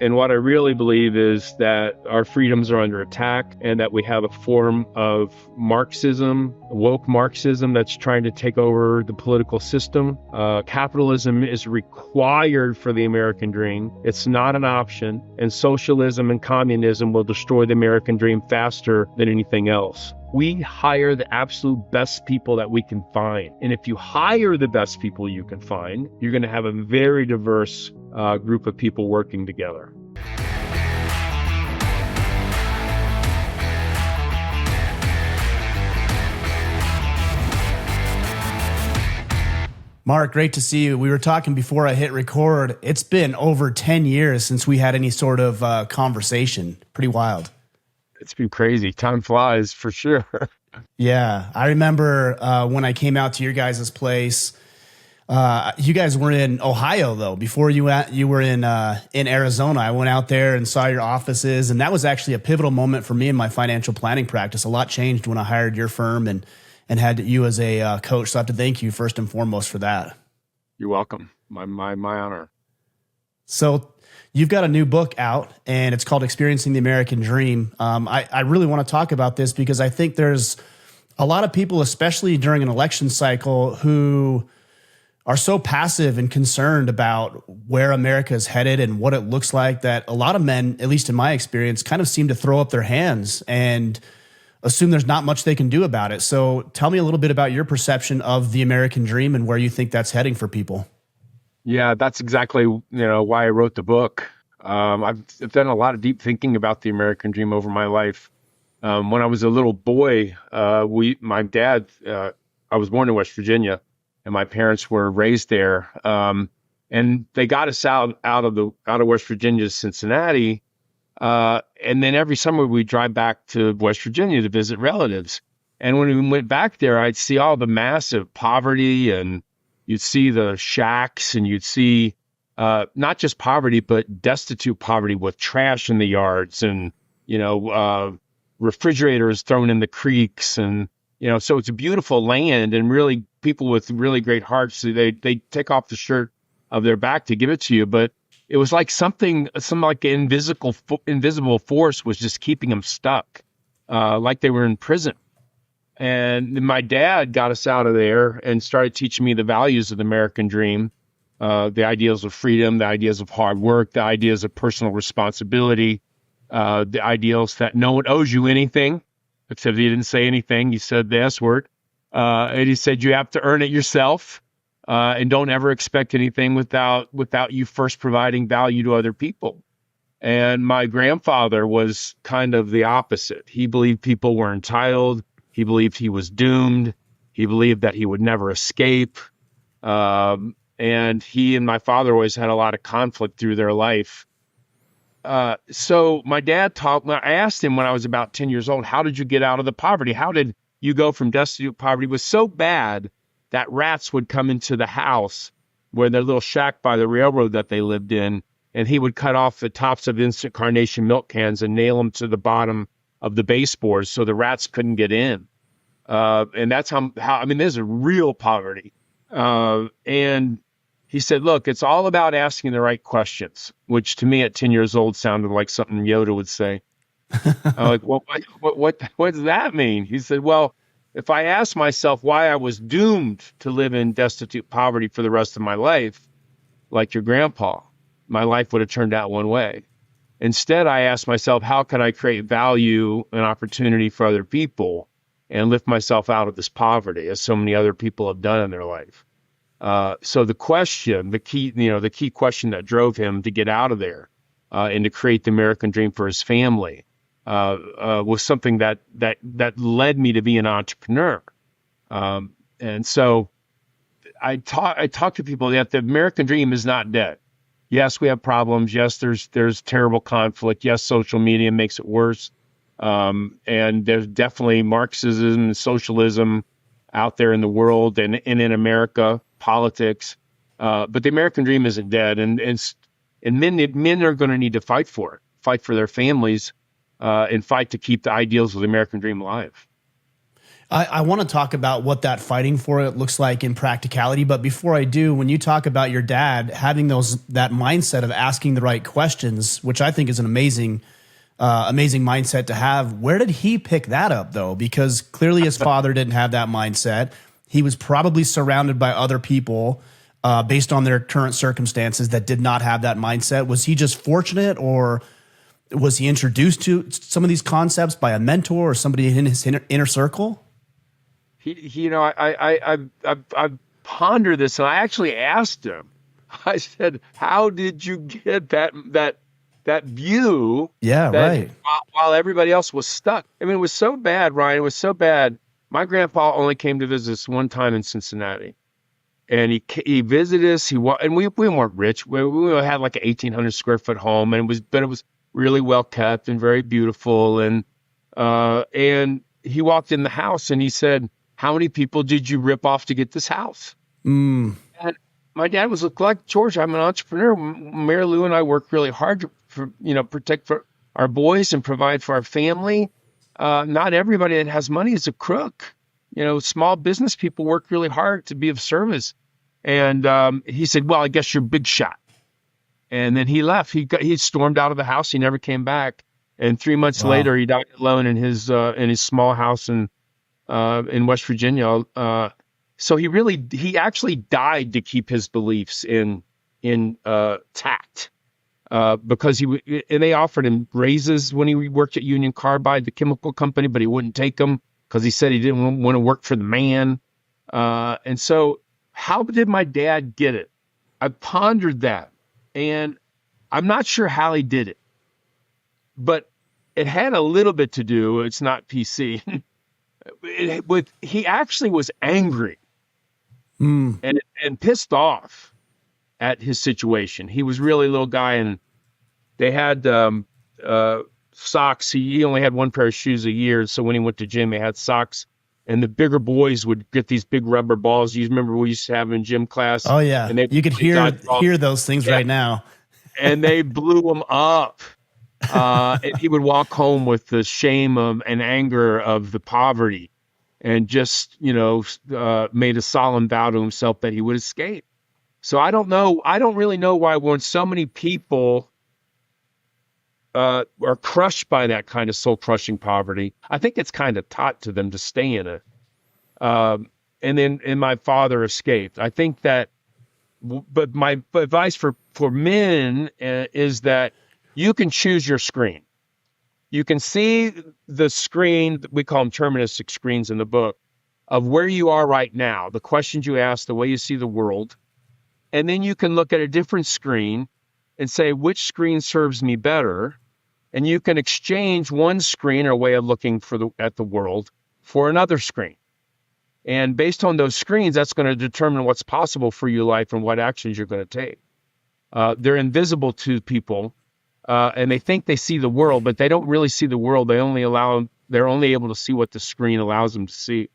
And what I really believe is that our freedoms are under attack and that we have a form of Marxism, woke Marxism, that's trying to take over the political system. Capitalism is required for the American dream. It's not an option. And socialism and communism will destroy the American dream faster than anything else. We hire the absolute best people that we can find. And if you hire the best people you can find, you're going to have a very diverse group of people working together. Mark, great to see you. We were talking before I hit record. It's been over 10 years since we had any sort of conversation. Pretty wild. It's been crazy. Time flies for sure. Yeah. I remember when I came out to your guys' place. You guys were in Ohio, though. Before you were in Arizona. I went out there and saw your offices, and that was actually a pivotal moment for me in my financial planning practice. A lot changed when I hired your firm and had you as a coach. So I have to thank you first and foremost for that. You're welcome. My honor. So you've got a new book out, and it's called Experiencing the American Dream. I really want to talk about this because I think there's a lot of people, especially during an election cycle, who are so passive and concerned about where America is headed and what it looks like that a lot of men, at least in my experience, kind of seem to throw up their hands and assume there's not much they can do about it. So tell me a little bit about your perception of the American dream and where you think that's heading for people. Yeah, that's exactly why I wrote the book. I've done a lot of deep thinking about the American dream over my life. When I was a little boy, I was born in West Virginia, and my parents were raised there. And they got us out of West Virginia to Cincinnati. And then every summer we'd drive back to West Virginia to visit relatives. And when we went back there, I'd see all the massive poverty, and you'd see the shacks, and you'd see not just poverty, but destitute poverty with trash in the yards and, refrigerators thrown in the creeks. And, so it's a beautiful land, and really people with really great hearts, they take off the shirt of their back to give it to you. But it was like some like an invisible force was just keeping them stuck, like they were in prison. And my dad got us out of there and started teaching me the values of the American dream, the ideals of freedom, the ideas of hard work, the ideas of personal responsibility, the ideals that no one owes you anything, except he didn't say anything. He said the S word. And he said you have to earn it yourself, and don't ever expect anything without you first providing value to other people. And my grandfather was kind of the opposite. He believed people were entitled. He believed he was doomed. He believed that he would never escape. And he and my father always had a lot of conflict through their life. So my dad I asked him when I was about 10 years old, how did you get out of the poverty? How did you go from destitute poverty? It was so bad that rats would come into the house where their little shack by the railroad that they lived in, and he would cut off the tops of instant carnation milk cans and nail them to the bottom of the baseboards so the rats couldn't get in. And that's how there's a real poverty. And he said, look, it's all about asking the right questions, which to me at 10 years old sounded like something Yoda would say. I'm like, well, what does that mean? He said, well, if I asked myself why I was doomed to live in destitute poverty for the rest of my life, like your grandpa, my life would have turned out one way. Instead, I asked myself, how can I create value and opportunity for other people and lift myself out of this poverty, as so many other people have done in their life? So the key question that drove him to get out of there and to create the American dream for his family was something that led me to be an entrepreneur. And so I talk to people that the American dream is not dead. Yes, we have problems. Yes, there's terrible conflict. Yes, social media makes it worse. And there's definitely Marxism and socialism out there in the world and in America, politics. But the American dream isn't dead. And men are going to need to fight for it, fight for their families, and fight to keep the ideals of the American dream alive. I want to talk about what that fighting for it looks like in practicality. But before I do, when you talk about your dad having that mindset of asking the right questions, which I think is an amazing mindset to have, where did he pick that up though? Because clearly his father didn't have that mindset. He was probably surrounded by other people based on their current circumstances that did not have that mindset. Was he just fortunate, or was he introduced to some of these concepts by a mentor or somebody in his inner circle? I ponder this, and I actually asked him. I said, "How did you get that view?" Yeah, that right. while everybody else was stuck. I mean, it was so bad, Ryan. It was so bad. My grandpa only came to visit us one time in Cincinnati, and he visited us. And we weren't rich. We had like an 1,800 square foot home, and it was really well kept and very beautiful. And he walked in the house and he said, "How many people did you rip off to get this house?" Mm. And my dad was like, "George, I'm an entrepreneur. Mary Lou and I work really hard to protect for our boys and provide for our family. Not everybody that has money is a crook. Small business people work really hard to be of service." And he said, "Well, I guess you're big shot." And then he left. He stormed out of the house. He never came back. And 3 months Wow. later, he died alone in his small house in West Virginia. So he actually died to keep his beliefs in tact. Because and they offered him raises when he worked at Union Carbide, the chemical company, but he wouldn't take them because he said he didn't want to work for the man. And so how did my dad get it? I pondered that, and I'm not sure how he did it, but it had a little bit to do. It's not PC. He actually was angry and pissed off at his situation. He was really a little guy, and they had socks. He only had one pair of shoes a year, so when he went to gym, he had socks. And the bigger boys would get these big rubber balls. You remember we used to have in gym class? Oh yeah, and you could hear those things right now. And they blew him up. And he would walk home with the shame and anger of the poverty, and just made a solemn vow to himself that he would escape. So I don't know. I don't really know why when so many people are crushed by that kind of soul-crushing poverty, I think it's kind of taught to them to stay in it. And my father escaped. I think that, but my advice for men is that you can choose your screen. You can see the screen, we call them terministic screens in the book, of where you are right now, the questions you ask, the way you see the world. And then you can look at a different screen and say, which screen serves me better? And you can exchange one screen or way of looking at the world for another screen. And based on those screens, that's going to determine what's possible for your life and what actions you're going to take. They're invisible to people, and they think they see the world, but they don't really see the world. They're only able to see what the screen allows them to see.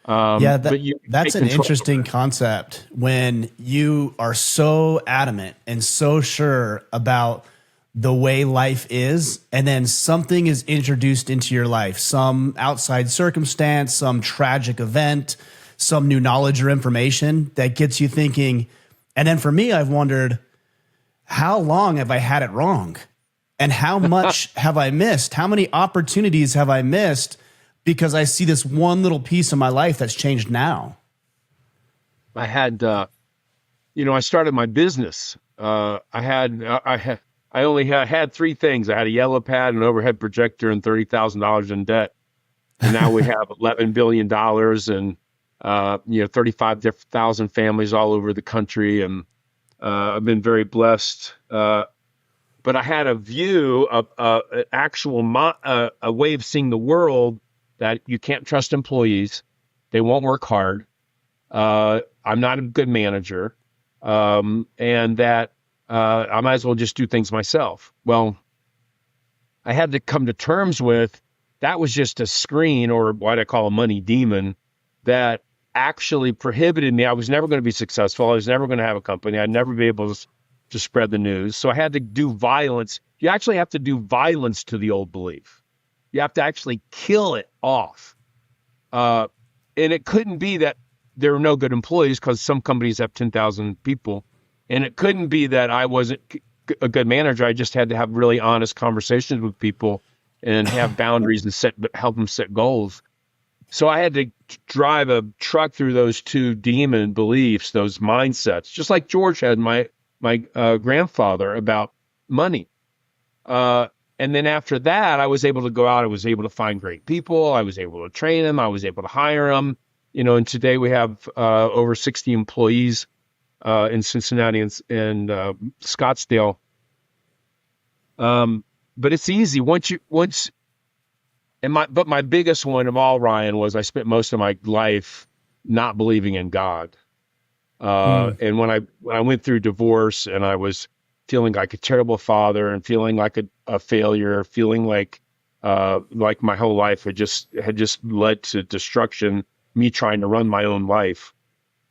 That's an interesting concept when you are so adamant and so sure about the way life is, and then something is introduced into your life, some outside circumstance, some tragic event, some new knowledge or information that gets you thinking. And then for me, I've wondered, how long have I had it wrong? And how much have I missed? How many opportunities have I missed because I see this one little piece of my life that's changed now? I had, I started my business. I only had three things. I had a yellow pad, an overhead projector, and $30,000 in debt. And now we have $11 billion and 35,000 families all over the country. And I've been very blessed. But I had a view of a way of seeing the world that you can't trust employees. They won't work hard. I'm not a good manager. And that I might as well just do things myself. Well, I had to come to terms with that was just a screen, or what I call a money demon, that actually prohibited me. I was never going to be successful. I was never going to have a company. I'd never be able to spread the news. So I had to do violence. You actually have to do violence to the old belief. You have to actually kill it off. Uh, and it couldn't be that there were no good employees because some companies have 10,000 people. And it couldn't be that I wasn't a good manager. I just had to have really honest conversations with people and have boundaries and help them set goals. So I had to drive a truck through those two demon beliefs, those mindsets, just like George had my grandfather about money. And then after that, I was able to go out. I was able to find great people. I was able to train them. I was able to hire them. And today we have over 60 employees in Cincinnati and Scottsdale. But it's easy but my biggest one of all, Ryan, was I spent most of my life not believing in God. And when I went through divorce and I was feeling like a terrible father and feeling like a failure, feeling like my whole life had just led to destruction, me trying to run my own life.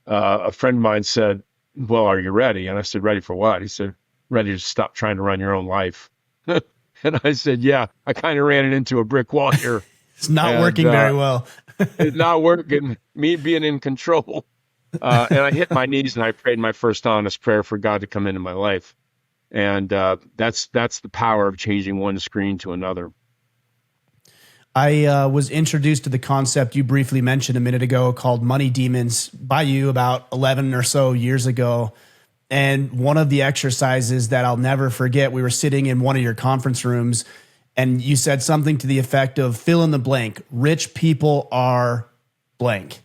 A friend of mine said, "Well, are you ready?" And I said, "Ready for what?" He said, "Ready to stop trying to run your own life." And I said, "Yeah, I kind of ran it into a brick wall here." It's not working very well. It's not working. Me being in control. And I hit my knees and I prayed my first honest prayer for God to come into my life. And that's the power of changing one screen to another. I was introduced to the concept you briefly mentioned a minute ago called money demons by you about 11 or so years ago. And one of the exercises that I'll never forget, we were sitting in one of your conference rooms and you said something to the effect of fill in the blank. Rich people are blank.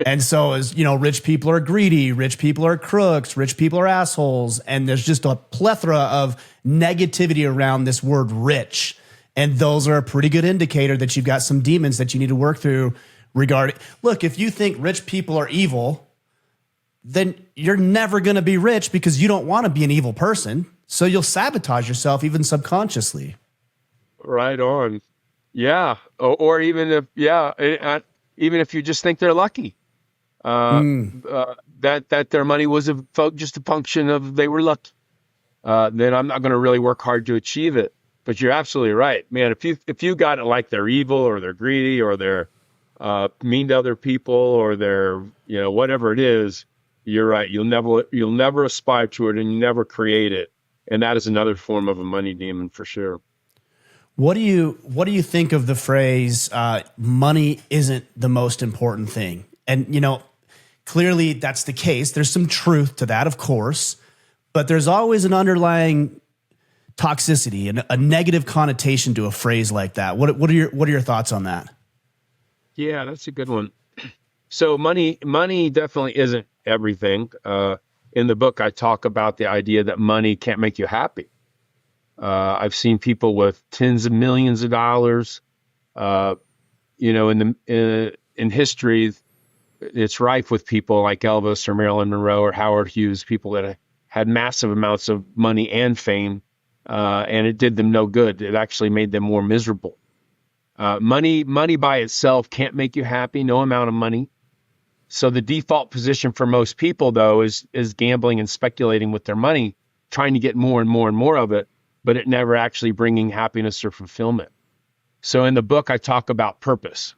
And so as you know, rich people are greedy, rich people are crooks, rich people are assholes. And there's just a plethora of negativity around this word rich. And those are a pretty good indicator that you've got some demons that you need to work through regarding. Look, if you think rich people are evil, then you're never going to be rich because you don't want to be an evil person. So you'll sabotage yourself even subconsciously. Right on. Yeah. Or even if you just think they're lucky, that their money was just a function of they were lucky, then I'm not going to really work hard to achieve it. But you're absolutely right, man. If you got it like they're evil or they're greedy or they're mean to other people or they're whatever it is, you're right. You'll never aspire to it and you never create it. And that is another form of a money demon for sure. What do you think of the phrase money isn't the most important thing? And clearly that's the case. There's some truth to that, of course, but there's always an underlying toxicity and a negative connotation to a phrase like that. What are your thoughts on that? Yeah, that's a good one. So money definitely isn't everything. In the book, I talk about the idea that money can't make you happy. I've seen people with tens of millions of dollars. In history, it's rife with people like Elvis or Marilyn Monroe or Howard Hughes, people that had massive amounts of money and fame, and it did them no good. It actually made them more miserable. Money by itself can't make you happy, no amount of money. So the default position for most people, though, is gambling and speculating with their money, trying to get more and more and more of it, but it never actually bringing happiness or fulfillment. So in the book, I talk about purpose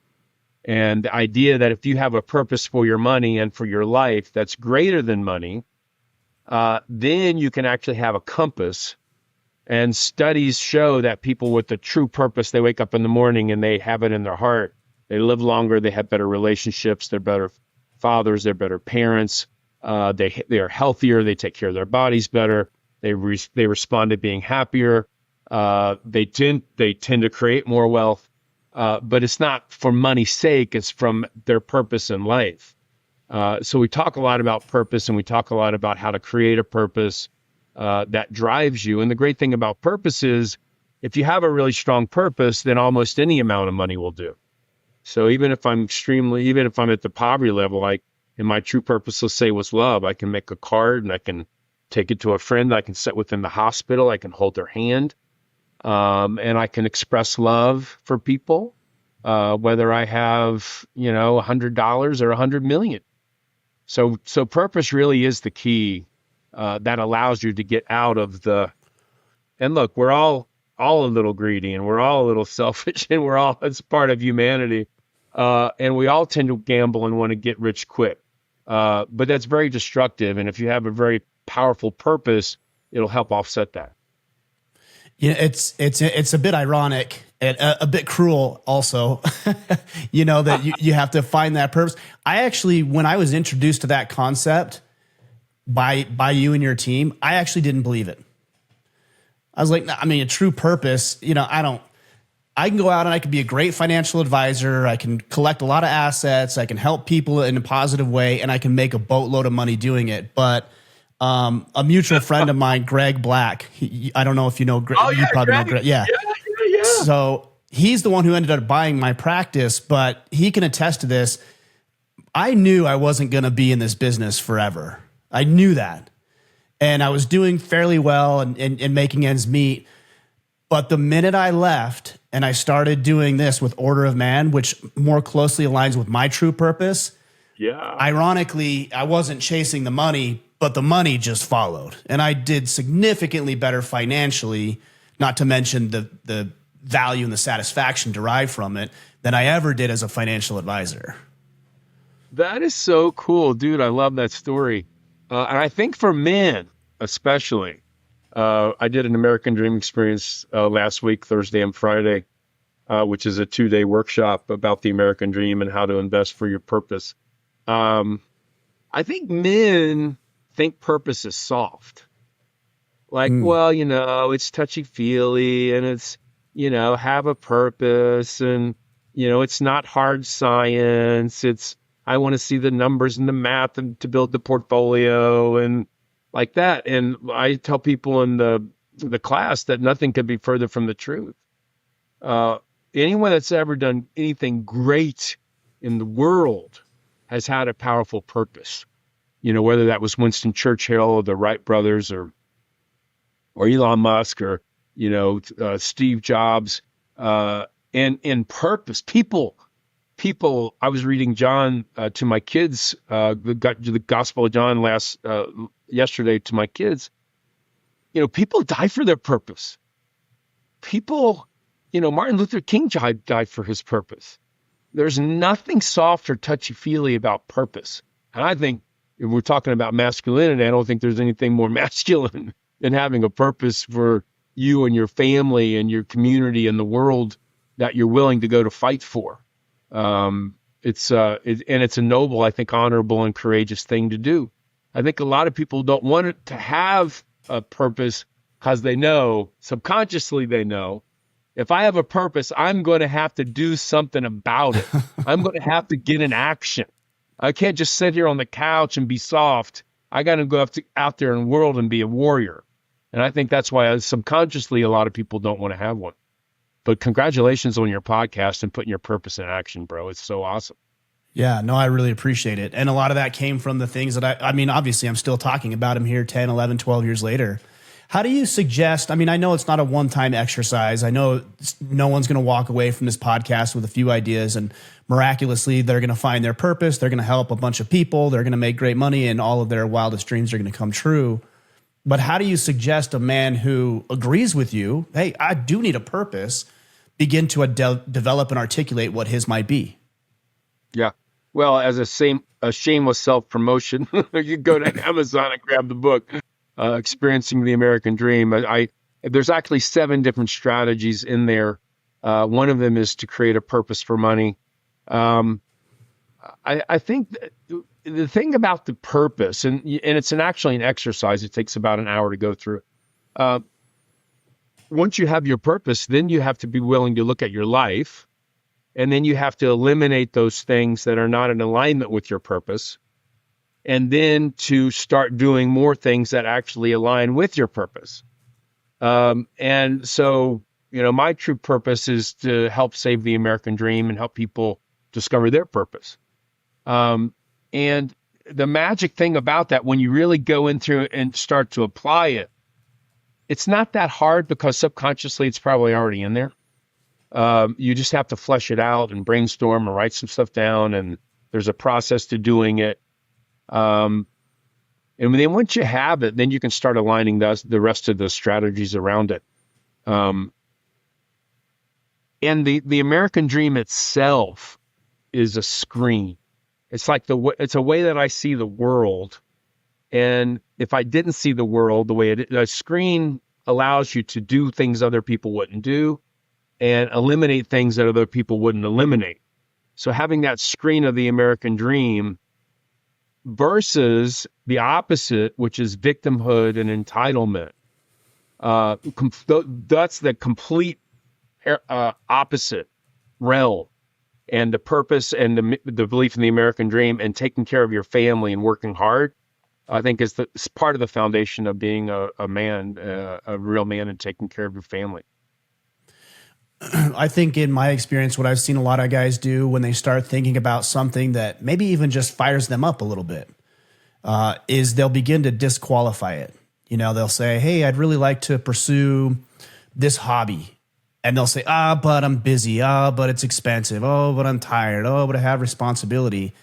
and the idea that if you have a purpose for your money and for your life that's greater than money, then you can actually have a compass. And studies show that people with a true purpose, they wake up in the morning and they have it in their heart. They live longer. They have better relationships. They're better fathers. They're better parents. They are healthier. They take care of their bodies better. They respond to being happier. They tend to create more wealth. But it's not for money's sake. It's from their purpose in life. So we talk a lot about purpose and we talk a lot about how to create a purpose that drives you. And the great thing about purpose is if you have a really strong purpose, then almost any amount of money will do. So even if I'm at the poverty level, like in my true purpose, let's say was love, I can make a card and I can take it to a friend. I can sit within the hospital. I can hold their hand. And I can express love for people, whether I have, $100 or $100 million. So purpose really is the key that allows you to get out of and look, we're all a little greedy and we're all a little selfish and it's part of humanity. And we all tend to gamble and want to get rich quick. But that's very destructive. And if you have a very powerful purpose, it'll help offset that. It's a bit ironic and a bit cruel also, that you have to find that purpose. I actually, when I was introduced to that concept by you and your team, I actually didn't believe it. I was like, a true purpose, I can go out and I can be a great financial advisor. I can collect a lot of assets. I can help people in a positive way, and I can make a boatload of money doing it. But a mutual friend of mine, Greg Black, I don't know if you know Greg. Oh, yeah, you probably Greg. know Greg. Yeah. Yeah. So he's the one who ended up buying my practice, but he can attest to this. I knew I wasn't going to be in this business forever. I knew that. And I was doing fairly well and making ends meet. But the minute I left and I started doing this with Order of Man, which more closely aligns with my true purpose, ironically, I wasn't chasing the money, but the money just followed. And I did significantly better financially, not to mention the value and the satisfaction derived from it, than I ever did as a financial advisor. That is so cool, dude. I love that story. And I think for men, especially, I did an American Dream experience last week, Thursday and Friday, which is a 2-day workshop about the American Dream and how to invest for your purpose. I think men think purpose is soft. Like, well, it's touchy-feely and it's, have a purpose and, it's not hard science. It's, I want to see the numbers and the math and to build the portfolio and like that. And I tell people in the class that nothing could be further from the truth. Anyone that's ever done anything great in the world has had a powerful purpose. Whether that was Winston Churchill or the Wright brothers or Elon Musk or, Steve Jobs, and purpose. People, I was reading John to my kids, the Gospel of John yesterday to my kids. People die for their purpose. People, Martin Luther King died for his purpose. There's nothing soft or touchy-feely about purpose. And I think if we're talking about masculinity, I don't think there's anything more masculine than having a purpose for you and your family and your community and the world that you're willing to go to fight for. It's a noble, I think, honorable and courageous thing to do. I think a lot of people don't want it to have a purpose because they know, subconsciously they know, if I have a purpose, I'm going to have to do something about it. I'm going to have to get in action. I can't just sit here on the couch and be soft. I got to go out there in the world and be a warrior. And I think that's why subconsciously a lot of people don't want to have one. But congratulations on your podcast and putting your purpose in action, bro. It's so awesome. Yeah, no, I really appreciate it. And a lot of that came from the things that obviously I'm still talking about them here 10, 11, 12 years later. How do you suggest, I know it's not a one-time exercise. I know no one's going to walk away from this podcast with a few ideas and miraculously they're going to find their purpose. They're going to help a bunch of people. They're going to make great money and all of their wildest dreams are going to come true. But how do you suggest a man who agrees with you, hey, I do need a purpose, begin to develop and articulate what his might be? Yeah. Well, as a shameless self-promotion, you go to Amazon and grab the book, Experiencing the American Dream. There's actually 7 different strategies in there. One of them is to create a purpose for money. I think the thing about the purpose, and it's actually an exercise, it takes about an hour to go through. Once you have your purpose, then you have to be willing to look at your life, and then you have to eliminate those things that are not in alignment with your purpose, and then to start doing more things that actually align with your purpose. And so, my true purpose is to help save the American dream and help people discover their purpose. And the magic thing about that, when you really go into it and start to apply it, it's not that hard because subconsciously it's probably already in there. You just have to flesh it out and brainstorm and write some stuff down. And there's a process to doing it. And then once you have it, then you can start aligning the rest of the strategies around it. And the American dream itself is a screen. It's like it's a way that I see the world. And if I didn't see the world the way a screen allows you to do things other people wouldn't do and eliminate things that other people wouldn't eliminate. So having that screen of the American dream versus the opposite, which is victimhood and entitlement. That's the complete opposite realm. And the purpose and the belief in the American dream and taking care of your family and working hard, I think is part of the foundation of being a man, a real man, and taking care of your family. I think in my experience, what I've seen a lot of guys do when they start thinking about something that maybe even just fires them up a little bit, is they'll begin to disqualify it. You know, they'll say, hey, I'd really like to pursue this hobby. And they'll say, but I'm busy. But it's expensive. But I'm tired. But I have responsibility.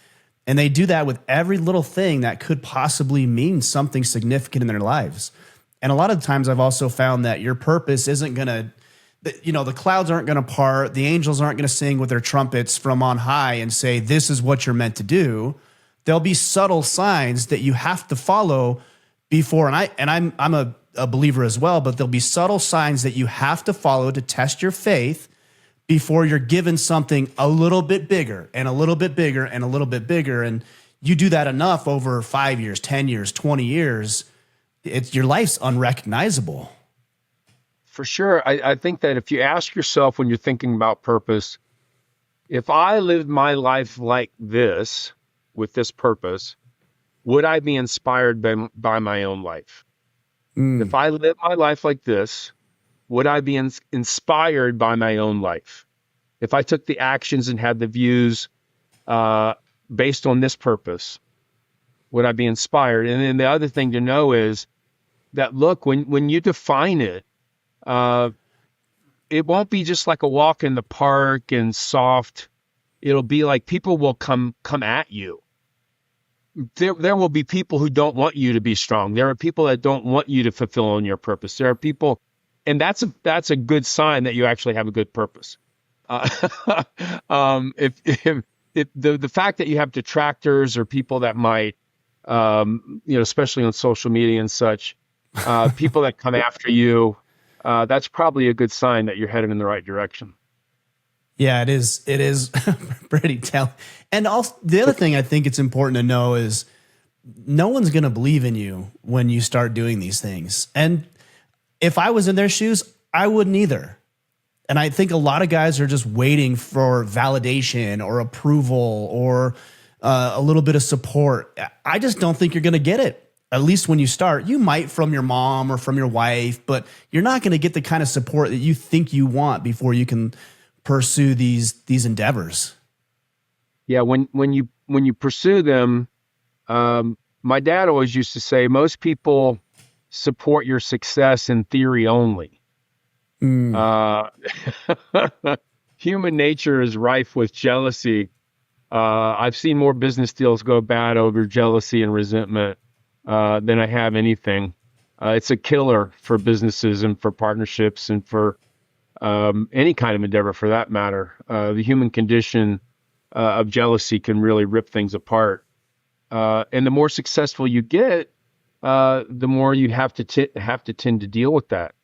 And they do that with every little thing that could possibly mean something significant in their lives. And a lot of times I've also found that your purpose isn't going to, the clouds aren't going to part. The angels aren't going to sing with their trumpets from on high and say, this is what you're meant to do. There'll be subtle signs that you have to follow before. And I'm a believer as well, but there'll be subtle signs that you have to follow to test your faith before you're given something a little bit bigger and a little bit bigger and a little bit bigger. And you do that enough over 5 years, 10 years, 20 years, your life's unrecognizable. For sure. I think that if you ask yourself when you're thinking about purpose, if I lived my life like this, with this purpose, would I be inspired by my own life? If I live my life like this, would I be inspired by my own life? If I took the actions and had the views based on this purpose, would I be inspired? And then the other thing to know is that, look, when you define it, it won't be just like a walk in the park and soft. It'll be like people will come at you. There will be people who don't want you to be strong. There are people that don't want you to fulfill on your purpose. There are people, and that's a good sign that you actually have a good purpose. If the fact that you have detractors or people that might, especially on social media and such, people that come after you, that's probably a good sign that you're headed in the right direction. Yeah, it is. It is pretty telling. And also, the other thing I think it's important to know is no one's going to believe in you when you start doing these things. And if I was in their shoes, I wouldn't either. And I think a lot of guys are just waiting for validation or approval or a little bit of support. I just don't think you're going to get it. At least when you start, you might from your mom or from your wife, but you're not going to get the kind of support that you think you want before you can pursue these endeavors. Yeah, when you pursue them, my dad always used to say most people support your success in theory only. Human nature is rife with jealousy. I've seen more business deals go bad over jealousy and resentment than I have anything. It's a killer for businesses and for partnerships and for any kind of endeavor for that matter. The human condition of jealousy can really rip things apart. And the more successful you get, the more you have to tend to deal with that.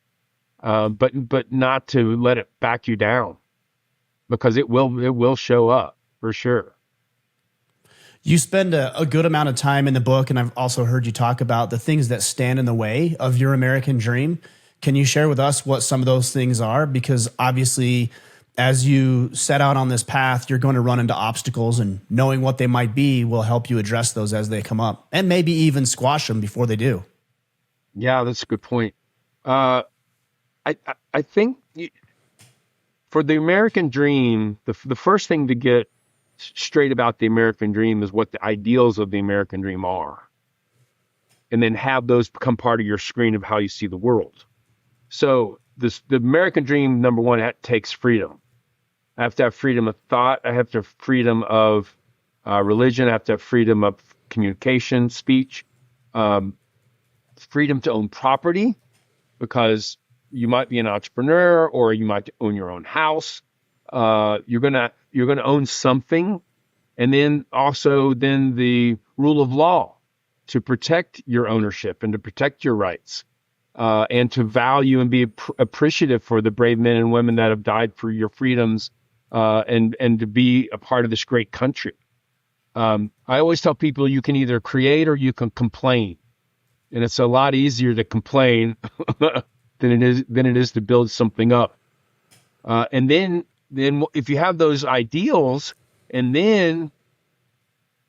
But not to let it back you down, because it will show up for sure. You spend a good amount of time in the book, and I've also heard you talk about the things that stand in the way of your American dream. Can you share with us what some of those things are? Because obviously, as you set out on this path, you're going to run into obstacles, and knowing what they might be will help you address those as they come up, and maybe even squash them before they do. Yeah, that's a good point. I think for the American dream, the first thing to get straight about the American dream is what the ideals of the American dream are, and then have those become part of your screen of how you see the world. So the American dream, number one, that takes freedom. I have to have freedom of thought. I have to have freedom of religion. I have to have freedom of communication, speech, freedom to own property, because you might be an entrepreneur or you might own your own house. You're gonna own something, And then also then the rule of law to protect your ownership and to protect your rights, and to value and be appreciative for the brave men and women that have died for your freedoms, and to be a part of this great country. I always tell people you can either create or you can complain, and it's a lot easier to complain than it is to build something up. And then if you have those ideals, and then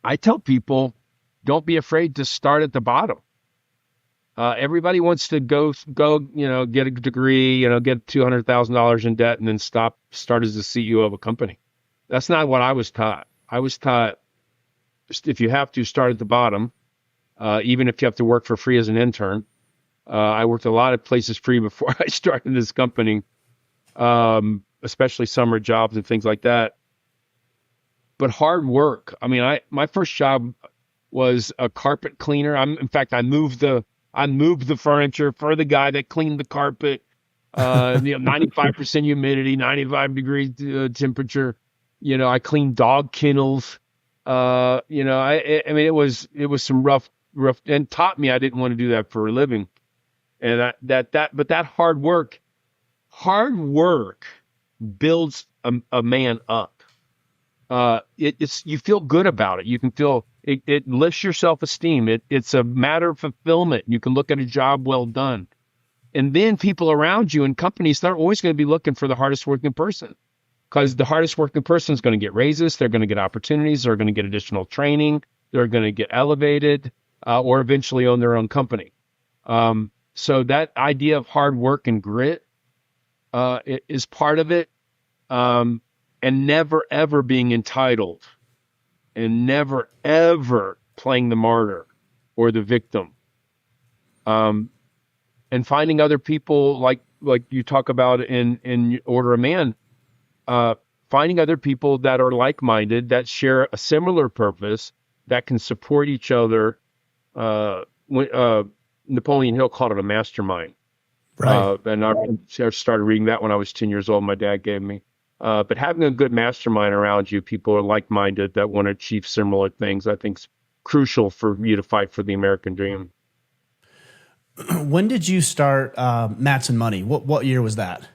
I tell people, don't be afraid to start at the bottom. Everybody wants to go, get a degree, get $200,000 in debt and then start as the CEO of a company. That's not what I was taught. I was taught, if you have to, start at the bottom, even if you have to work for free as an intern. I worked a lot of places free before I started this company, especially summer jobs and things like that. But hard work. I mean, my first job was a carpet cleaner. In fact, I moved the furniture for the guy that cleaned the carpet. 95% humidity, 95 degree temperature. I cleaned dog kennels. I mean, it was some rough, and taught me I didn't want to do that for a living. And but that hard work builds a man up. You feel good about it. You can feel it lifts your self-esteem. It's a matter of fulfillment. You can look at a job well done. And then people around you and companies, they're always going to be looking for the hardest working person, because the hardest working person is going to get raises. They're going to get opportunities. They're going to get additional training. They're going to get elevated, or eventually own their own company. So that idea of hard work and grit is part of it. And never, ever being entitled, and never, ever playing the martyr or the victim. And finding other people like you talk about in Order of Man, finding other people that are like-minded, that share a similar purpose, that can support each other. Napoleon Hill called it a mastermind. Right. And I started reading that when I was 10 years old. My dad gave me. But having a good mastermind around you, people are like-minded that want to achieve similar things, I think is crucial for you to fight for the American dream. When did you start Matson Money? What year was that?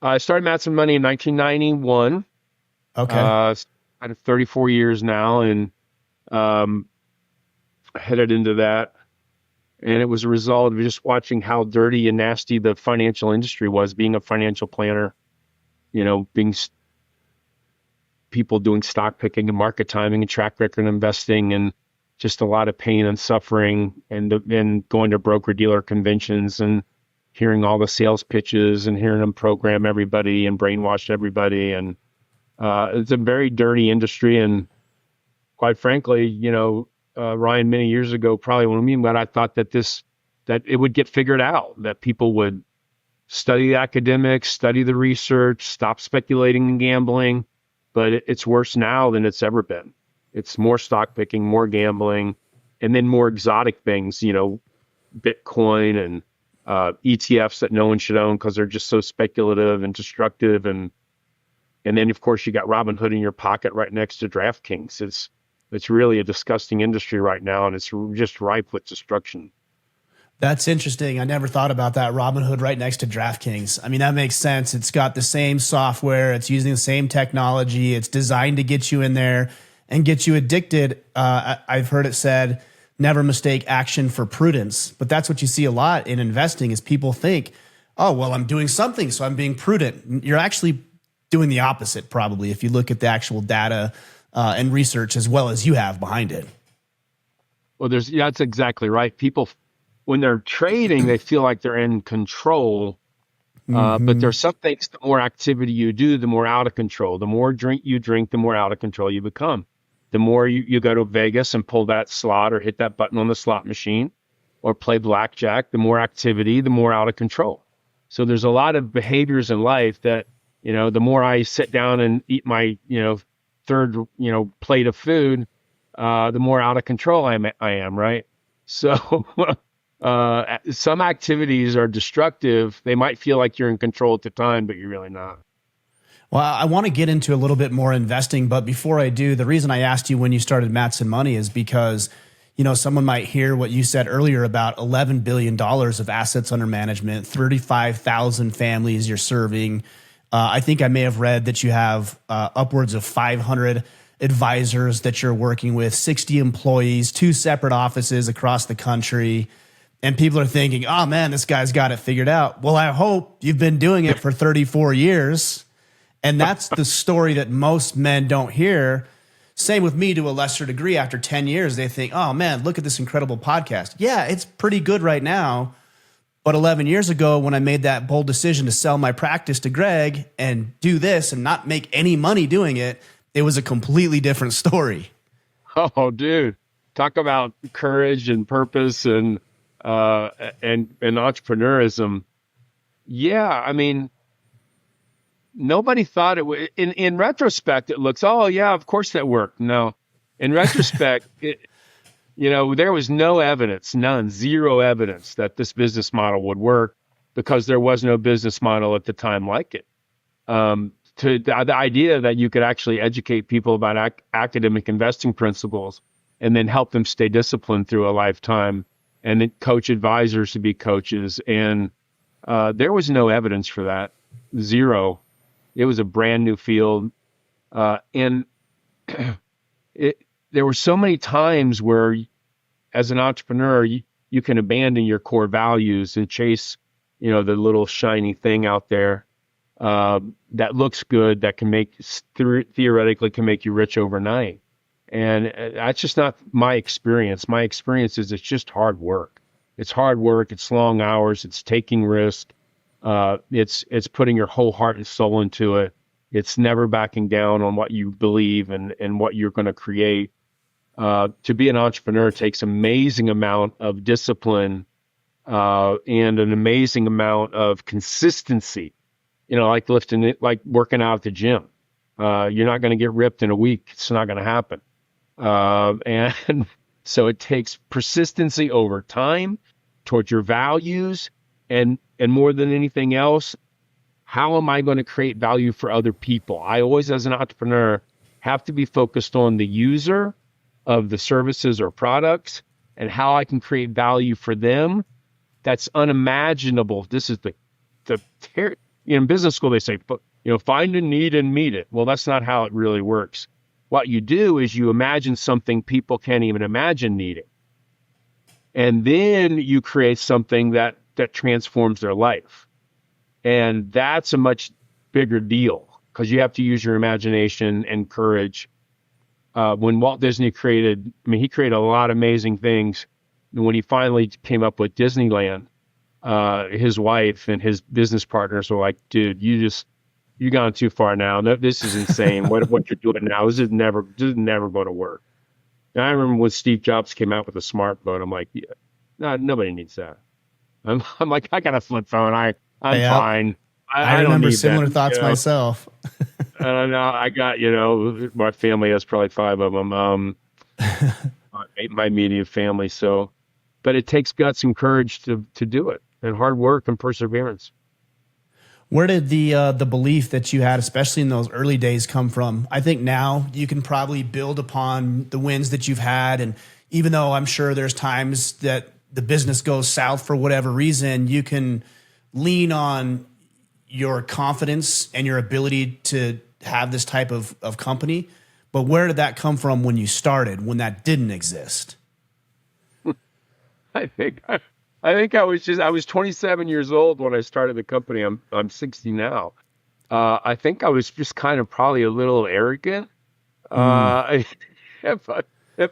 I started Matson Money in 1991. Okay. I had 34 years now, and headed into that. And it was a result of just watching how dirty and nasty the financial industry was, being a financial planner. Being people doing stock picking and market timing and track record investing, and just a lot of pain and suffering, and going to broker dealer conventions and hearing all the sales pitches and hearing them program everybody and brainwash everybody. And it's a very dirty industry. And quite frankly, Ryan, many years ago, probably when I thought that it would get figured out, that people would study the academics, study the research, stop speculating and gambling. But it's worse now than it's ever been. It's more stock picking, more gambling, and then more exotic things, Bitcoin and ETFs that no one should own because they're just so speculative and destructive. And then, of course, you got Robinhood in your pocket right next to DraftKings. It's really a disgusting industry right now, and it's just ripe with destruction. That's interesting. I never thought about that. Robinhood right next to DraftKings. I mean, that makes sense. It's got the same software. It's using the same technology. It's designed to get you in there and get you addicted. I've heard it said, never mistake action for prudence. But that's what you see a lot in investing is people think, oh, well, I'm doing something, so I'm being prudent. You're actually doing the opposite, probably, if you look at the actual data and research as well as you have behind it. Well, that's exactly right. People, when they're trading, they feel like they're in control. But there's some things, the more activity you do, the more out of control. The more drink you drink, the more out of control you become. The more you go to Vegas and pull that slot or hit that button on the slot machine or play blackjack, the more activity, the more out of control. So there's a lot of behaviors in life that, the more I sit down and eat my, third, plate of food, the more out of control I am, right? So some activities are destructive. They might feel like you're in control at the time, but you're really not. Well, I want to get into a little bit more investing, but before I do, the reason I asked you when you started Matson Money is because, someone might hear what you said earlier about $11 billion of assets under management, 35,000 families you're serving. I think I may have read that you have upwards of 500 advisors that you're working with, 60 employees, 2 separate offices across the country. And people are thinking, oh man, this guy's got it figured out. Well, I hope you've been doing it for 34 years. And that's the story that most men don't hear. Same with me to a lesser degree. After 10 years, they think, oh man, look at this incredible podcast. Yeah, it's pretty good right now. But 11 years ago, when I made that bold decision to sell my practice to Greg and do this and not make any money doing it, it was a completely different story. Oh, dude, talk about courage and purpose and entrepreneurism. Yeah, I mean, nobody thought it would. In retrospect, it looks, oh yeah, of course that worked. No, in retrospect, there was no evidence, zero evidence that this business model would work because there was no business model at the time like it. To the idea that you could actually educate people about academic investing principles and then help them stay disciplined through a lifetime and then coach advisors to be coaches. And there was no evidence for that. Zero. It was a brand new field. And there were so many times where as an entrepreneur, you can abandon your core values and chase, the little shiny thing out there that looks good, that can theoretically can make you rich overnight. And that's just not my experience. My experience is it's just hard work. It's hard work. It's long hours. It's taking risk. It's putting your whole heart and soul into it. It's never backing down on what you believe and what you're going to create. To be an entrepreneur takes amazing amount of discipline and an amazing amount of consistency. Like lifting it, like working out at the gym. You're not going to get ripped in a week. It's not going to happen. And so it takes persistency over time towards your values. And more than anything else, how am I going to create value for other people? I always, as an entrepreneur, have to be focused on the user of the services or products and how I can create value for them. That's unimaginable. This is in business school, they say, find a need and meet it. Well, that's not how it really works. What you do is you imagine something people can't even imagine needing. And then you create something that transforms their life. And that's a much bigger deal because you have to use your imagination and courage. When Walt Disney he created a lot of amazing things. And when he finally came up with Disneyland, his wife and his business partners were like, dude, you've gone too far now. No, this is insane. what you're doing now, this is never going to work. And I remember when Steve Jobs came out with the smart phone, I'm like, yeah, no, nobody needs that. I'm like, I got a flip phone. I'm fine. I don't remember need similar that, thoughts myself. I don't know. I got, my family has probably 5 of them. My immediate family. So, but it takes guts and courage to do it, and hard work and perseverance. Where did the belief that you had, especially in those early days, come from? I think now you can probably build upon the wins that you've had. And even though I'm sure there's times that the business goes south for whatever reason, you can lean on your confidence and your ability to have this type of company. But where did that come from when you started, when that didn't exist? I think I was 27 years old when I started the company. I'm 60 now. I think I was just kind of probably a little arrogant. If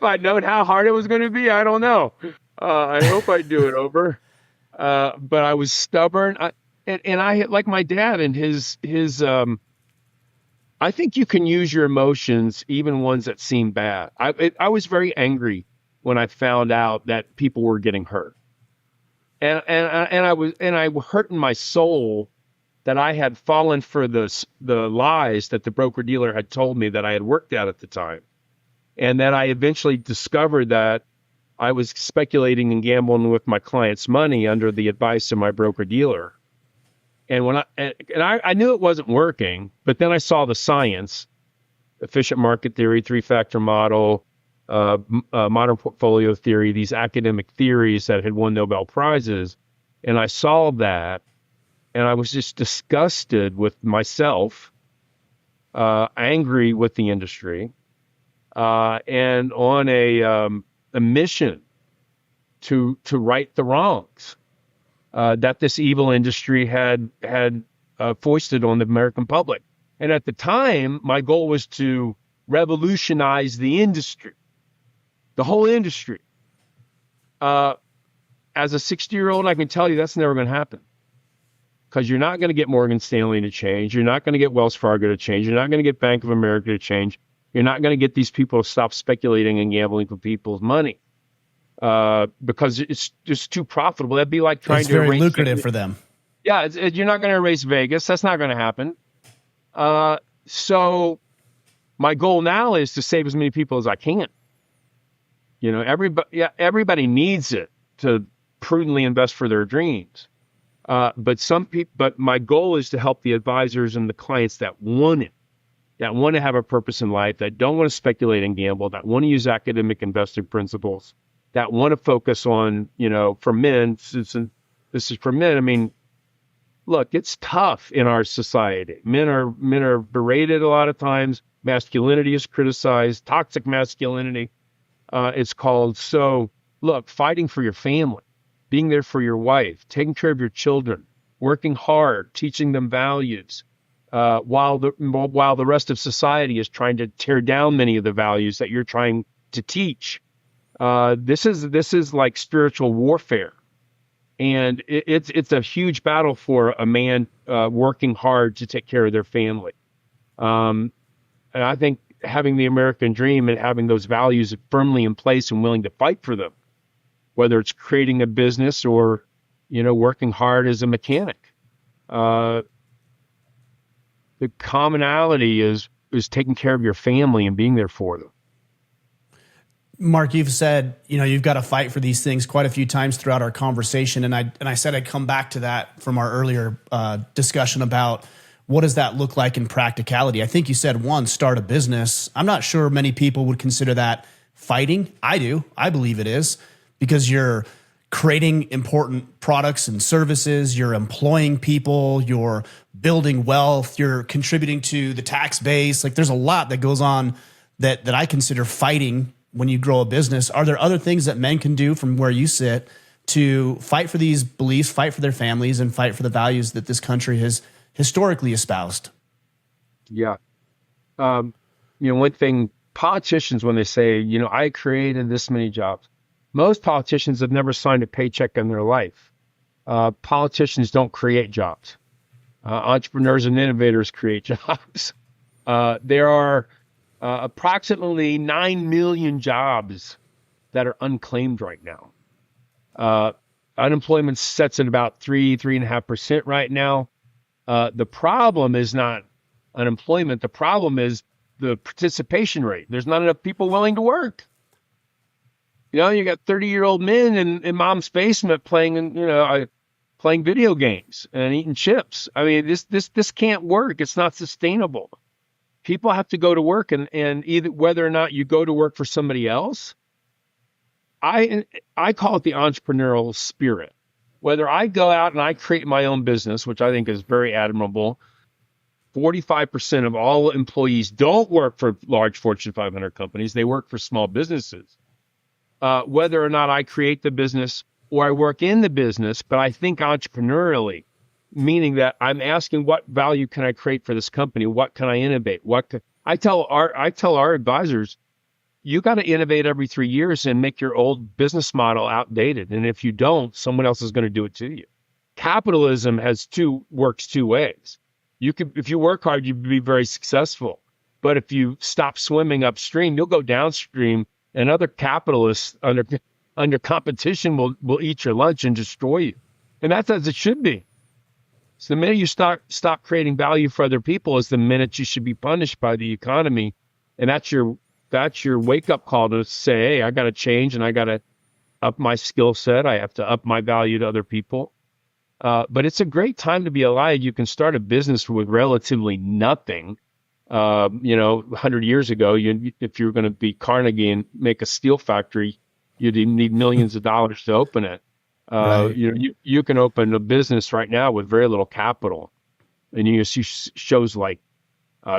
I'd known how hard it was going to be, I don't know. I hope I'd do it over. But I was stubborn. And I like my dad and his I think you can use your emotions, even ones that seem bad. I was very angry when I found out that people were getting hurt. And I hurt in my soul that I had fallen for the lies that the broker dealer had told me that I had worked at the time. And that I eventually discovered that I was speculating and gambling with my clients' money under the advice of my broker dealer. And I knew it wasn't working, but then I saw the science, efficient market theory, three-factor model, modern portfolio theory, these academic theories that had won Nobel Prizes. And I saw that, and I was just disgusted with myself, angry with the industry, and on a mission to right the wrongs that this evil industry had foisted on the American public. And at the time, my goal was to revolutionize the industry, the whole industry. As a 60-year-old, I can tell you that's never going to happen, because you're not going to get Morgan Stanley to change. You're not going to get Wells Fargo to change. You're not going to get Bank of America to change. You're not going to get these people to stop speculating and gambling for people's money, because it's just too profitable. That'd be like trying It's to very erase lucrative for them. Yeah, you're not going to erase Vegas. That's not going to happen. So my goal now is to save as many people as I can. You know, everybody needs it to prudently invest for their dreams. But my goal is to help the advisors and the clients that want it, that want to have a purpose in life, that don't want to speculate and gamble, that want to use academic investing principles, that want to focus on, for men, since this is for men. I mean, look, it's tough in our society. Men are berated a lot of times. Masculinity is criticized, toxic masculinity, it's called. So look, fighting for your family, being there for your wife, taking care of your children, working hard, teaching them values, while the rest of society is trying to tear down many of the values that you're trying to teach. This is like spiritual warfare, and it's a huge battle for a man working hard to take care of their family. And I think having the American dream and having those values firmly in place and willing to fight for them, whether it's creating a business or, working hard as a mechanic. The commonality is taking care of your family and being there for them. Mark, you've said, you've got to fight for these things quite a few times throughout our conversation. And I said I'd come back to that from our earlier discussion about what does that look like in practicality. I think you said, one, start a business. I'm not sure many people would consider that fighting. I do. I believe it is, because you're creating important products and services, you're employing people, you're building wealth, you're contributing to the tax base. Like, there's a lot that goes on that I consider fighting when you grow a business. Are there other things that men can do from where you sit to fight for these beliefs, fight for their families, and fight for the values that this country has historically espoused? Yeah. One thing, politicians, when they say, I created this many jobs, most politicians have never signed a paycheck in their life. Politicians don't create jobs. Entrepreneurs and innovators create jobs. There are approximately 9 million jobs that are unclaimed right now. Unemployment sits at about 3.5% right now. The problem is not unemployment. The problem is the participation rate. There's not enough people willing to work. You got 30-year-old men in mom's basement playing video games and eating chips. I mean, this can't work. It's not sustainable. People have to go to work, and either whether or not you go to work for somebody else, I call it the entrepreneurial spirit. Whether I go out and I create my own business, which I think is very admirable. 45% of all employees don't work for large Fortune 500 companies. They work for small businesses. Whether or not I create the business or I work in the business, but I think entrepreneurially, meaning that I'm asking, what value can I create for this company? What can I innovate? I tell our advisors, you got to innovate every 3 years and make your old business model outdated. And if you don't, someone else is going to do it to you. Capitalism works two ways. If you work hard, you'll be very successful. But if you stop swimming upstream, you'll go downstream, and other capitalists under competition will eat your lunch and destroy you. And that's as it should be. So the minute you stop creating value for other people is the minute you should be punished by the economy. And that's your wake up call to say, hey, I got to change, and I got to up my skill set. I have to up my value to other people. But it's a great time to be alive. You can start a business with relatively nothing. 100 years ago, if you were going to be Carnegie and make a steel factory, you'd need millions of dollars to open it. Right. You can open a business right now with very little capital, and you see shows like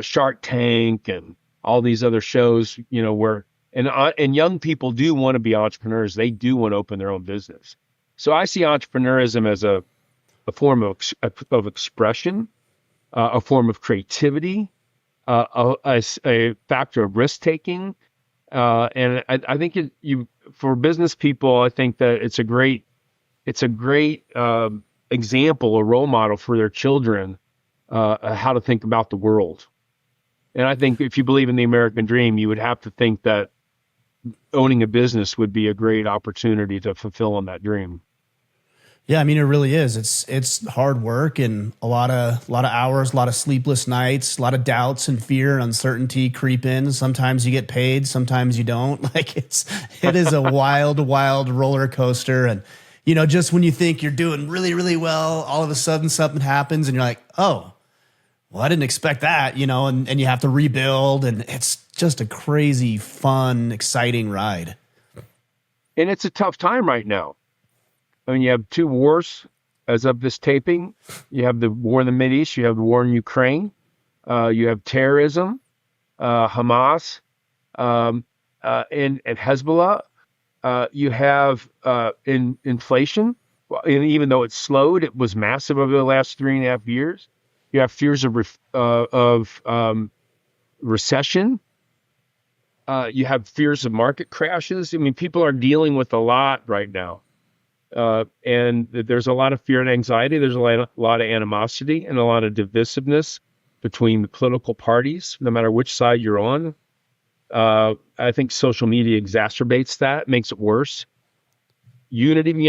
Shark Tank and all these other shows, where and young people do want to be entrepreneurs. They do want to open their own business. So I see entrepreneurism as a form of expression, a form of creativity, a factor of risk taking, and I think for business people, I think that it's a great example, a role model for their children, how to think about the world. And I think if you believe in the American dream, you would have to think that owning a business would be a great opportunity to fulfill on that dream. Yeah, I mean, it really is. It's hard work and a lot of hours, a lot of sleepless nights, a lot of doubts and fear and uncertainty creep in. Sometimes you get paid, sometimes you don't. Like it is a wild roller coaster. And just when you think you're doing really, really well, all of a sudden something happens and you're like, oh, well, I didn't expect that, and you have to rebuild, and it's just a crazy, fun, exciting ride. And it's a tough time right now. I mean, you have two wars as of this taping. You have the war in the Mideast. You have the war in Ukraine. You have terrorism, Hamas, and Hezbollah. You have inflation. And even though it slowed, it was massive over the last 3.5 years. You have fears of recession. You have fears of market crashes. I mean, people are dealing with a lot right now. And there's a lot of fear and anxiety. There's a lot of animosity and a lot of divisiveness between the political parties, no matter which side you're on. I think social media exacerbates that, makes it worse. Unity,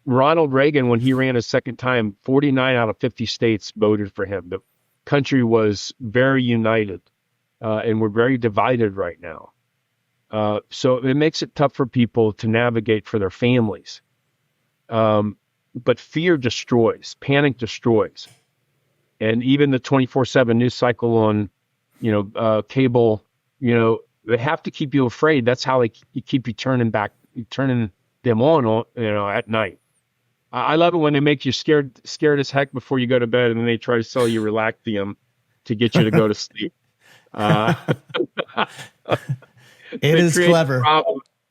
Ronald Reagan, when he ran a second time, 49 out of 50 states voted for him. The country was very united, and we're very divided right now. So it makes it tough for people to navigate for their families. But fear destroys, panic destroys. And even the 24/7 news cycle on, cable, they have to keep you afraid. That's how they keep you turning them on, at night. I love it when they make you scared as heck before you go to bed, and then they try to sell you Relaxium to get you to go to sleep. It is clever.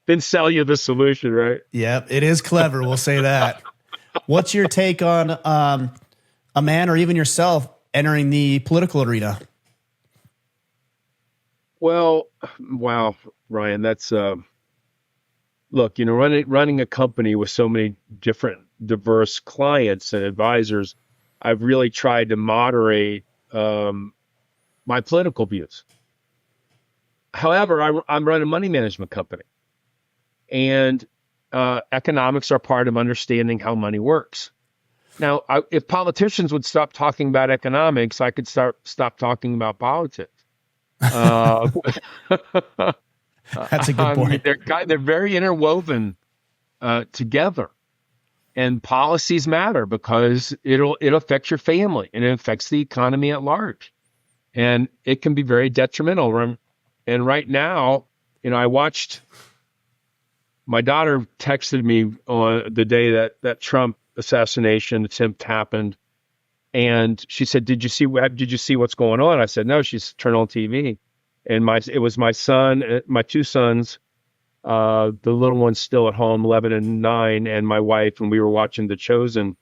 Then sell you the solution, right? Yep, it is clever. We'll say that. What's your take on a man or even yourself entering the political arena? Well, wow, Ryan, that's look, running a company with so many different diverse clients and advisors, I've really tried to moderate my political views. However, I'm running a money management company, and economics are part of understanding how money works. Now, if politicians would stop talking about economics, I could stop talking about politics. That's a good point. They're very interwoven together, and policies matter because it affects your family and it affects the economy at large, and it can be very detrimental. And right now, I watched. My daughter texted me on the day that Trump assassination attempt happened, and she said, "Did you see what's going on?" I said, "No." She's turned on TV, and it was my son, my two sons, the little one's still at home, 11 and 9, and my wife, and we were watching The Chosen,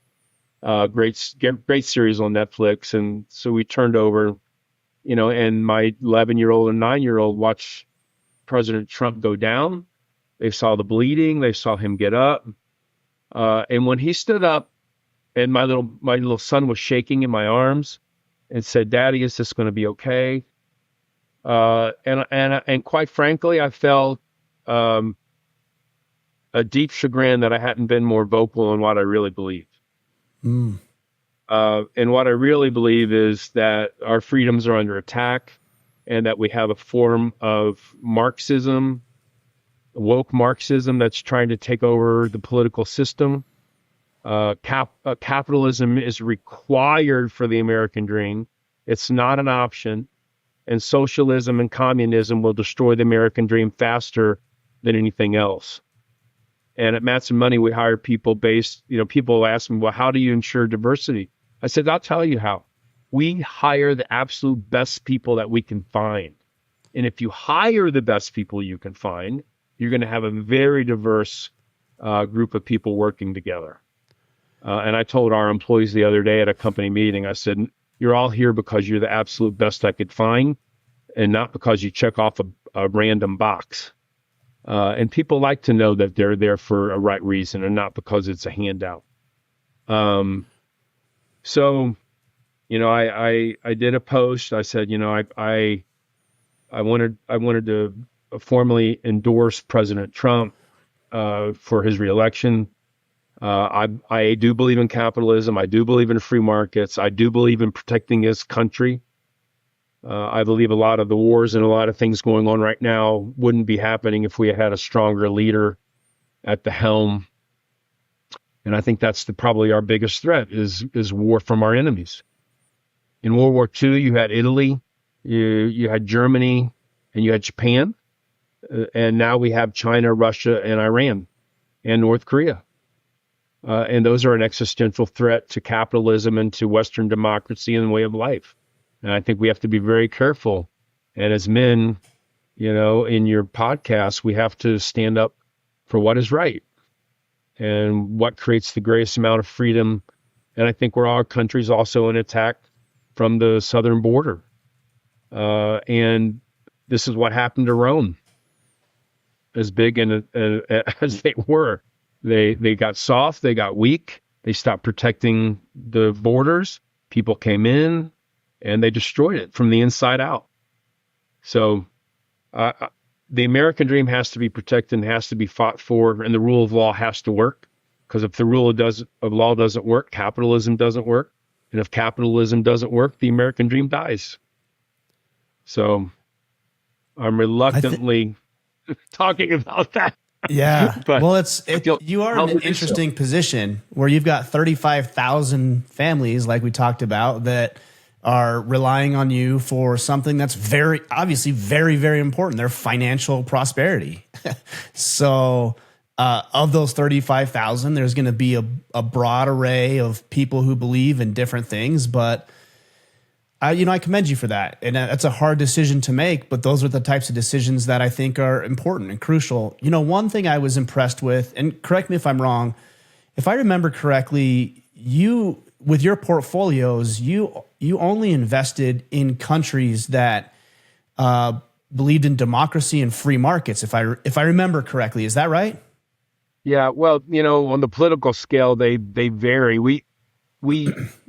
great series on Netflix, and so we turned over, and my 11-year-old and 9-year-old watched President Trump go down. They saw the bleeding. They saw him get up. And when he stood up and my little son was shaking in my arms and said, "Daddy, is this going to be okay?" And quite frankly, I felt a deep chagrin that I hadn't been more vocal in what I really believe. And what I really believe is that our freedoms are under attack, and that we have a form of woke Marxism that's trying to take over the political system. Capitalism is required for the American dream. It's not an option. And socialism and communism will destroy the American dream faster than anything else. And at Matson Money, we hire people based, people ask me, well, how do you ensure diversity? I said, I'll tell you how. We hire the absolute best people that we can find. And if you hire the best people you can find, you're going to have a very diverse group of people working together. And I told our employees the other day at a company meeting, I said, you're all here because you're the absolute best I could find and not because you check off a random box. And people like to know that they're there for a right reason and not because it's a handout. So, I did a post. I said, I wanted to formally endorse President Trump for his reelection. I do believe in capitalism. I do believe in free markets. I do believe in protecting his country. I believe a lot of the wars and a lot of things going on right now wouldn't be happening if we had a stronger leader at the helm. And I think that's probably our biggest threat is war from our enemies. In World War II, you had Italy, you had Germany, and you had Japan. And now we have China, Russia, and Iran, and North Korea. And those are an existential threat to capitalism and to Western democracy and way of life. And I think we have to be very careful. And as men, in your podcast, we have to stand up for what is right and what creates the greatest amount of freedom. And I think our country's also in attack from the southern border. And this is what happened to Rome. As big and as they were, they got soft, they got weak, they stopped protecting the borders. People came in, and they destroyed it from the inside out. So the American dream has to be protected and has to be fought for, and the rule of law has to work. Because if the rule of law doesn't work, capitalism doesn't work. And if capitalism doesn't work, the American dream dies. So I'm reluctantly talking about that. Yeah. But well, you are in an interesting position where you've got 35,000 families, like we talked about, that are relying on you for something that's obviously very, very important, their financial prosperity. So of those 35,000, there's going to be a broad array of people who believe in different things, but I commend you for that. And that's a hard decision to make, but those are the types of decisions that I think are important and crucial. One thing I was impressed with, and correct me if I'm wrong, if I remember correctly, with your portfolios, you only invested in countries that believed in democracy and free markets, if I remember correctly. Is that right? Yeah, well, on the political scale, they vary. We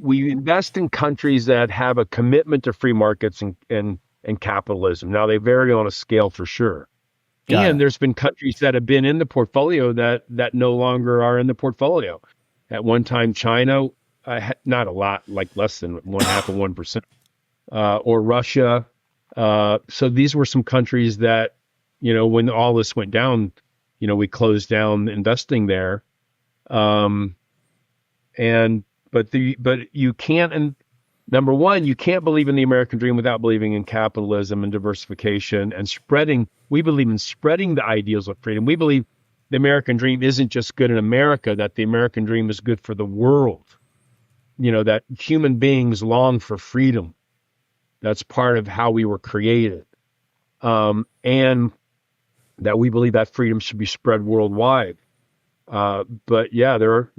invest in countries that have a commitment to free markets and capitalism. Now they vary on a scale for sure. And there's been countries that have been in the portfolio that no longer are in the portfolio. At one time, China, not a lot, like less than 0.5%, or Russia. So these were some countries that, when all this went down, we closed down investing there. But you can't, and number one, you can't believe in the American dream without believing in capitalism and diversification and spreading. We believe in spreading the ideals of freedom. We believe the American dream isn't just good in America, that the American dream is good for the world. That human beings long for freedom. That's part of how we were created. And that we believe that freedom should be spread worldwide. But yeah, there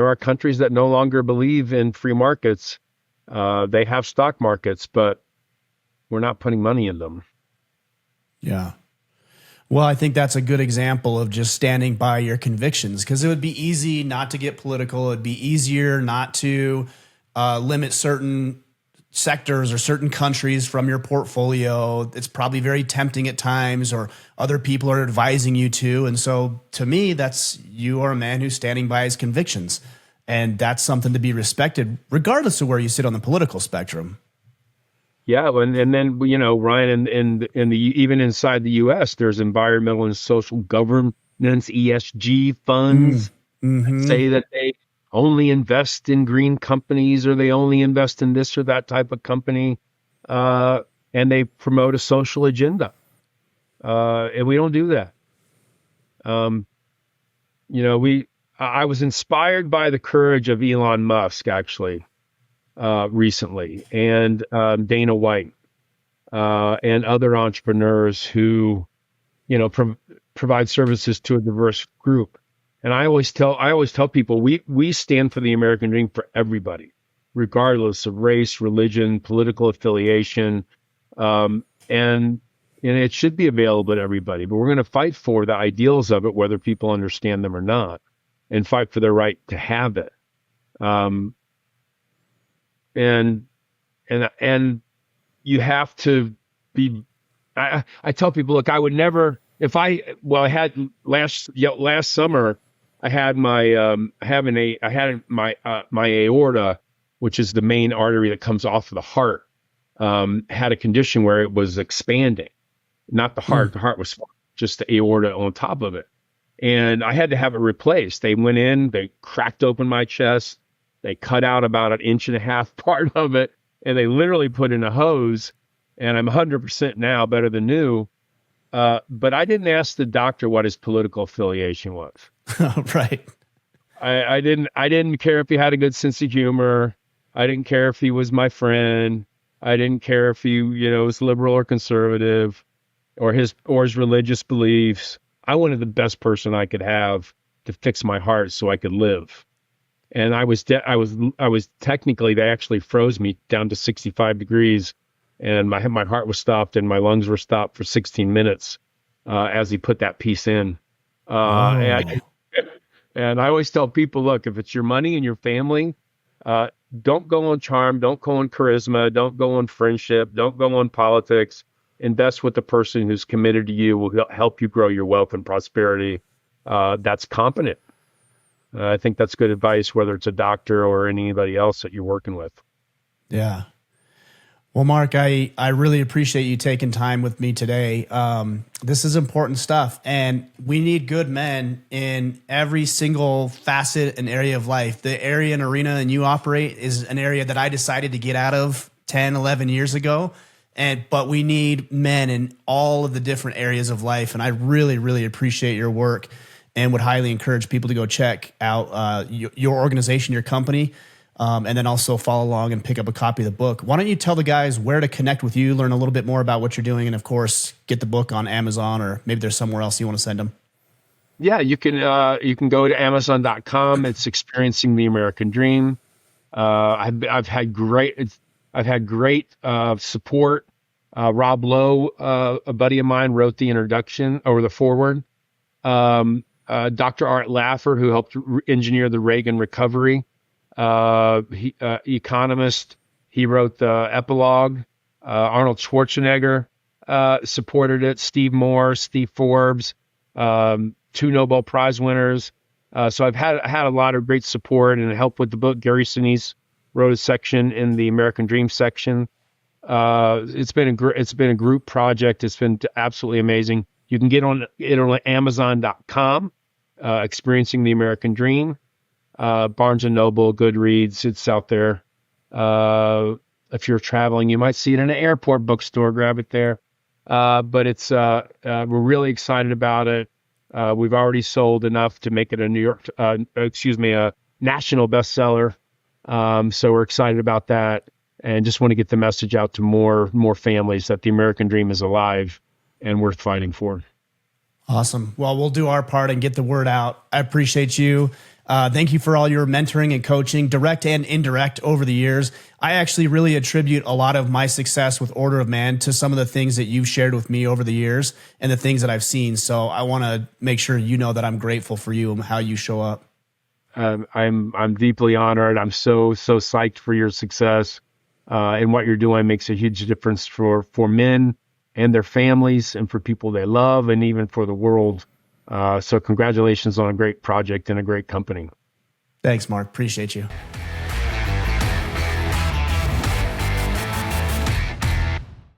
are countries that no longer believe in free markets. They have stock markets, but we're not putting money in them. Yeah. Well, I think that's a good example of just standing by your convictions, because it would be easy not to get political. It'd be easier not to limit certain sectors or certain countries from your portfolio. It's probably very tempting at times, or other people are advising you to. And so to me, you are a man who's standing by his convictions. And that's something to be respected, regardless of where you sit on the political spectrum. Yeah, and then Ryan, in even inside the U.S., there's environmental and social governance (ESG) funds that say that they only invest in green companies or they only invest in this or that type of company. And they promote a social agenda. And we don't do that. I was inspired by the courage of Elon Musk, actually, recently, and Dana White, and other entrepreneurs who, provide services to a diverse group. And I always tell people we stand for the American dream for everybody, regardless of race, religion, political affiliation, and it should be available to everybody. But we're going to fight for the ideals of it, whether people understand them or not, and fight for their right to have it. And you have to be. I tell people, look, I would never. I had last summer. I had my my aorta, which is the main artery that comes off of the heart, had a condition where it was expanding, not the heart. The heart was just the aorta on top of it, and I had to have it replaced. They went in, they cracked open my chest, they cut out about 1.5 inches part of it, and they literally put in a hose. And I'm 100% now, better than new. But I didn't ask the doctor what his political affiliation was. Right. I didn't care if he had a good sense of humor. I didn't care if he was my friend. I didn't care if he, was liberal or conservative, or his religious beliefs. I wanted the best person I could have to fix my heart so I could live. And I was technically, they actually froze me down to 65 degrees. And my heart was stopped and my lungs were stopped for 16 minutes as he put that piece in. And I always tell people, look, if it's your money and your family, don't go on charm, don't go on charisma, don't go on friendship, don't go on politics. Invest with the person who's committed to you, will help you grow your wealth and prosperity. That's competent. I think that's good advice, whether it's a doctor or anybody else that you're working with. Yeah. Well, Mark, I really appreciate you taking time with me today. This is important stuff, and we need good men in every single facet and area of life. The area and arena and you operate is an area that I decided to get out of 10, 11 years ago. But we need men in all of the different areas of life. And I really, really appreciate your work and would highly encourage people to go check out your organization, your company. And then also follow along and pick up a copy of the book. Why don't you tell the guys where to connect with you, learn a little bit more about what you're doing, and of course, get the book on Amazon, or maybe there's somewhere else you want to send them. Yeah, you can go to Amazon.com. It's Experiencing the American Dream. I've had great support. Rob Lowe, a buddy of mine, wrote the introduction or the foreword. Dr. Art Laffer, who helped engineer the Reagan recovery. Economist, he wrote the epilogue. Arnold Schwarzenegger supported it. Steve Moore, Steve Forbes, 2 Nobel Prize winners. So I've had a lot of great support and help with the book. Gary Sinise wrote a section in the American Dream section. It's been a group project. It's been absolutely amazing. You can get on it on Amazon.com. Experiencing the American Dream. Barnes and Noble, Goodreads, it's out there. If you're traveling, you might see it in an airport bookstore, grab it there. But it's, we're really excited about it. We've already sold enough to make it a national bestseller. So we're excited about that and just want to get the message out to more families that the American dream is alive and worth fighting for. Awesome. Well, we'll do our part and get the word out. I appreciate you. Thank you for all your mentoring and coaching, direct and indirect, over the years. I actually really attribute a lot of my success with Order of Man to some of the things that you've shared with me over the years and the things that I've seen. So I want to make sure you know that I'm grateful for you and how you show up. I'm deeply honored. I'm so psyched for your success, and what you're doing makes a huge difference for men and their families and for people they love and even for the world. So congratulations on a great project and a great company. Thanks, Mark. Appreciate you.